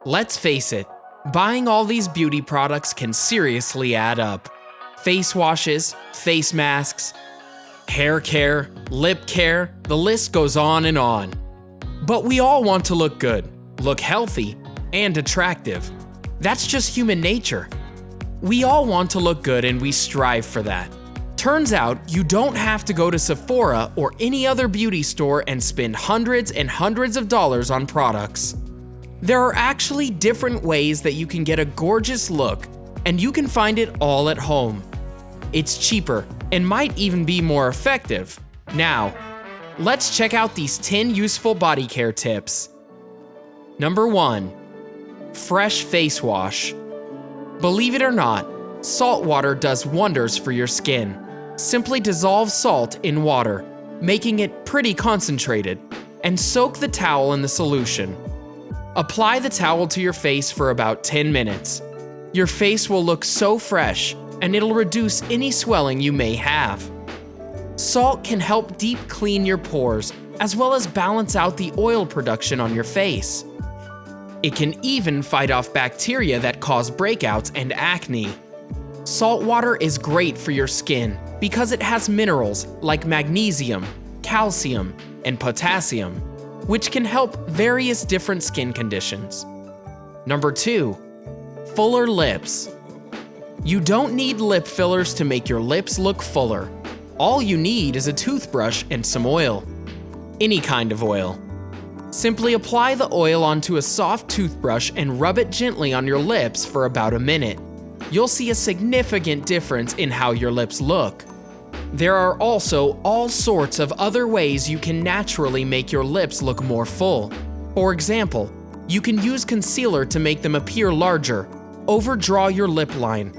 Let's face it, buying all these beauty products can seriously add up. Face washes, face masks, hair care, lip care, the list goes on and on. But we all want to look good, look healthy, and attractive. That's just human nature. We all want to look good and we strive for that. Turns out you don't have to go to Sephora or any other beauty store and spend hundreds and hundreds of dollars on products. There are actually different ways that you can get a gorgeous look, and you can find it all at home. It's cheaper and might even be more effective. Now, let's check out these 10 useful body care tips. Number 1. Fresh face wash. Believe it or not, salt water does wonders for your skin. Simply dissolve salt in water, making it pretty concentrated, and soak the towel in the solution. Apply the towel to your face for about 10 minutes. Your face will look so fresh, and it'll reduce any swelling you may have. Salt can help deep clean your pores, as well as balance out the oil production on your face. It can even fight off bacteria that cause breakouts and acne. Salt water is great for your skin because it has minerals like magnesium, calcium, and potassium, which can help various different skin conditions. Number 2. Fuller lips. You don't need lip fillers to make your lips look fuller. All you need is a toothbrush and some oil. Any kind of oil. Simply apply the oil onto a soft toothbrush and rub it gently on your lips for about a minute. You'll see a significant difference in how your lips look. There are also all sorts of other ways you can naturally make your lips look more full. For example, you can use concealer to make them appear larger, overdraw your lip line.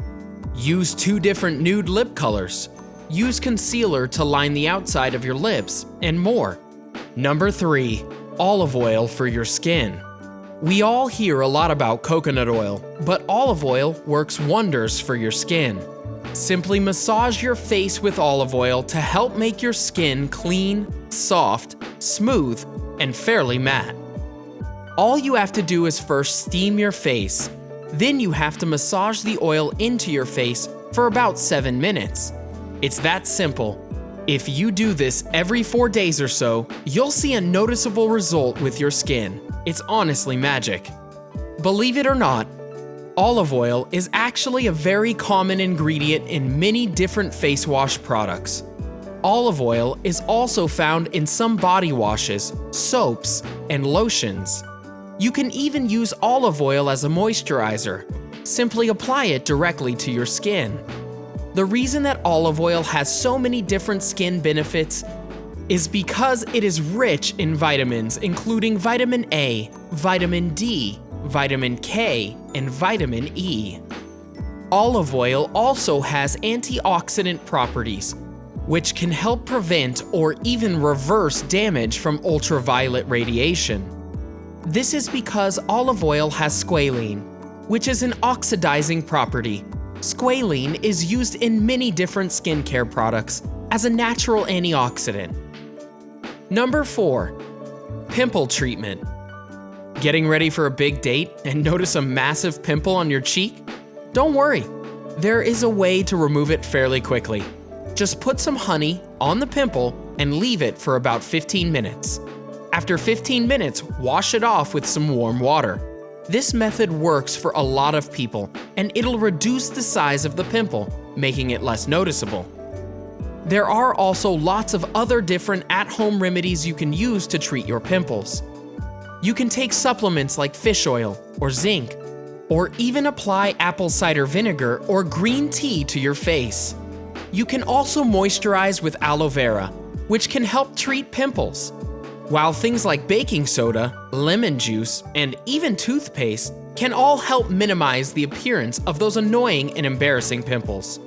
Use 2 different nude lip colors. Use concealer to line the outside of your lips, and more. Number 3. Olive oil for your skin. We all hear a lot about coconut oil, but olive oil works wonders for your skin. Simply massage your face with olive oil to help make your skin clean, soft, smooth, and fairly matte. All you have to do is first steam your face. Then you have to massage the oil into your face for about 7 minutes. It's that simple. If you do this every 4 days or so, you'll see a noticeable result with your skin. It's honestly magic. Believe it or not, olive oil is actually a very common ingredient in many different face wash products. Olive oil is also found in some body washes, soaps, and lotions. You can even use olive oil as a moisturizer. Simply apply it directly to your skin. The reason that olive oil has so many different skin benefits is because it is rich in vitamins, including vitamin A, vitamin D, vitamin K, and vitamin E. Olive oil also has antioxidant properties, which can help prevent or even reverse damage from ultraviolet radiation. This is because olive oil has squalene, which is an oxidizing property. Squalene is used in many different skincare products as a natural antioxidant. Number 4. Pimple treatment. Getting ready for a big date and notice a massive pimple on your cheek? Don't worry, there is a way to remove it fairly quickly. Just put some honey on the pimple and leave it for about 15 minutes. After 15 minutes, wash it off with some warm water. This method works for a lot of people, and it'll reduce the size of the pimple, making it less noticeable. There are also lots of other different at-home remedies you can use to treat your pimples. You can take supplements like fish oil or zinc, or even apply apple cider vinegar or green tea to your face. You can also moisturize with aloe vera, which can help treat pimples. While things like baking soda, lemon juice, and even toothpaste can all help minimize the appearance of those annoying and embarrassing pimples.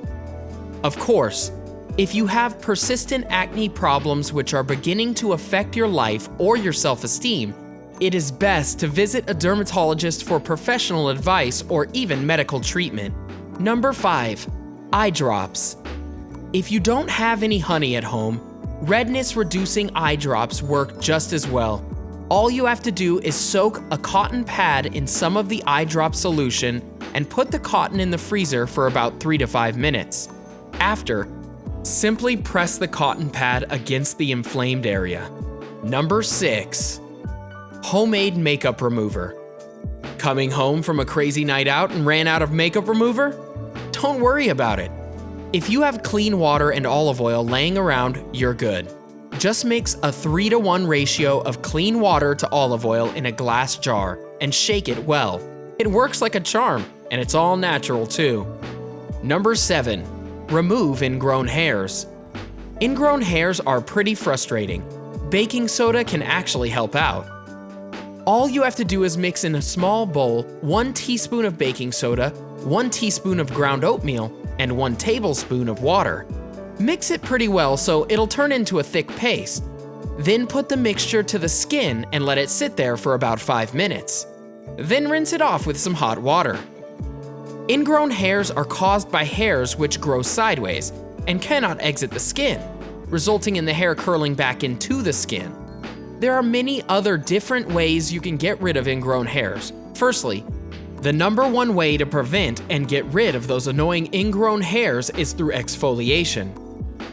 Of course, if you have persistent acne problems which are beginning to affect your life or your self-esteem, it is best to visit a dermatologist for professional advice or even medical treatment. Number 5. Eye drops. If you don't have any honey at home, redness-reducing eye drops work just as well. All you have to do is soak a cotton pad in some of the eye drop solution and put the cotton in the freezer for about 3 to 5 minutes. After, simply press the cotton pad against the inflamed area. Number 6. Homemade makeup remover. Coming home from a crazy night out and ran out of makeup remover? Don't worry about it. If you have clean water and olive oil laying around, you're good. Just mix a 3-to-1 ratio of clean water to olive oil in a glass jar and shake it well. It works like a charm, and it's all natural too. Number 7. Remove ingrown hairs. Ingrown hairs are pretty frustrating. Baking soda can actually help out. All you have to do is mix in a small bowl 1 teaspoon of baking soda, 1 teaspoon of ground oatmeal, and 1 tablespoon of water. Mix it pretty well so it'll turn into a thick paste. Then put the mixture to the skin and let it sit there for about 5 minutes. Then rinse it off with some hot water. Ingrown hairs are caused by hairs which grow sideways and cannot exit the skin, resulting in the hair curling back into the skin. There are many other different ways you can get rid of ingrown hairs. Firstly, the number one way to prevent and get rid of those annoying ingrown hairs is through exfoliation.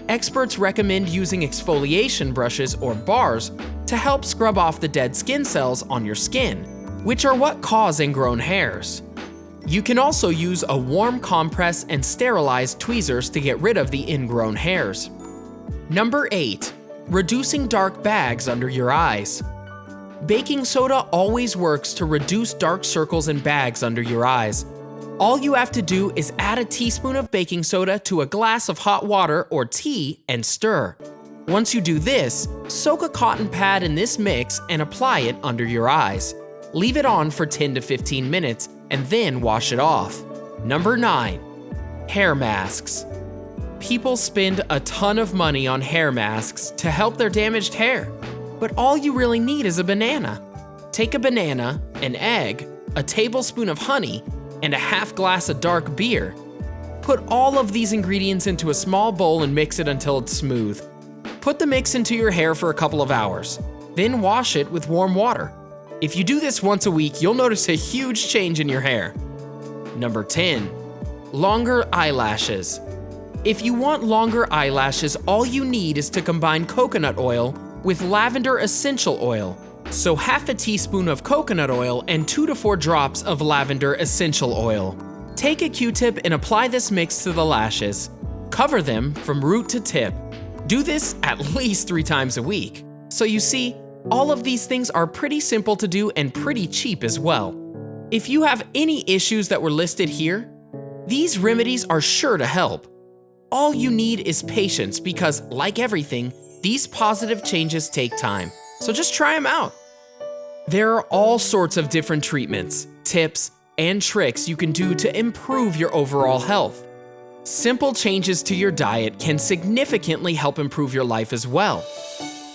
Experts recommend using exfoliation brushes or bars to help scrub off the dead skin cells on your skin, which are what cause ingrown hairs. You can also use a warm compress and sterilized tweezers to get rid of the ingrown hairs. Number 8. Reducing dark bags under your eyes. Baking soda always works to reduce dark circles and bags under your eyes. All you have to do is add a teaspoon of baking soda to a glass of hot water or tea and stir. Once you do this, soak a cotton pad in this mix and apply it under your eyes. Leave it on for 10 to 15 minutes and then wash it off. Number 9. Hair masks. People spend a ton of money on hair masks to help their damaged hair, but all you really need is a banana. Take a banana, an egg, a tablespoon of honey, and a half glass of dark beer. Put all of these ingredients into a small bowl and mix it until it's smooth. Put the mix into your hair for a couple of hours, then wash it with warm water. If you do this once a week, you'll notice a huge change in your hair. Number 10. Longer eyelashes. If you want longer eyelashes, all you need is to combine coconut oil with lavender essential oil. So half a teaspoon of coconut oil and 2 to 4 drops of lavender essential oil. Take a Q-tip and apply this mix to the lashes. Cover them from root to tip. Do this at least 3 times a week. So you see, all of these things are pretty simple to do and pretty cheap as well. If you have any issues that were listed here, these remedies are sure to help. All you need is patience because, like everything, these positive changes take time. So just try them out. There are all sorts of different treatments, tips, and tricks you can do to improve your overall health. Simple changes to your diet can significantly help improve your life as well.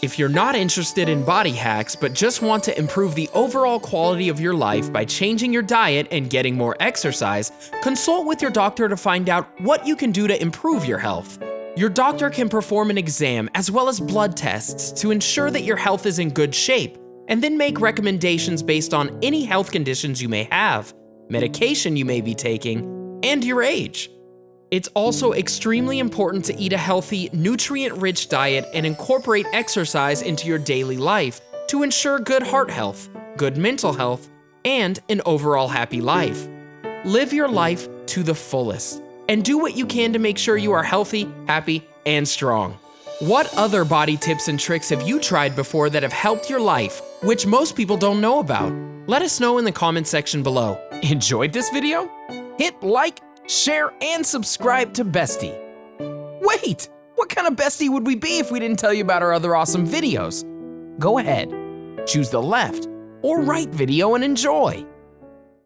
If you're not interested in body hacks but just want to improve the overall quality of your life by changing your diet and getting more exercise, consult with your doctor to find out what you can do to improve your health. Your doctor can perform an exam as well as blood tests to ensure that your health is in good shape, and then make recommendations based on any health conditions you may have, medication you may be taking, and your age. It's also extremely important to eat a healthy, nutrient-rich diet and incorporate exercise into your daily life to ensure good heart health, good mental health, and an overall happy life. Live your life to the fullest, and do what you can to make sure you are healthy, happy, and strong. What other body tips and tricks have you tried before that have helped your life, which most people don't know about? Let us know in the comment section below. Enjoyed this video? Hit like, share, and subscribe to Bestie. Wait, what kind of bestie would we be if we didn't tell you about our other awesome videos? Go ahead, choose the left or right video and enjoy.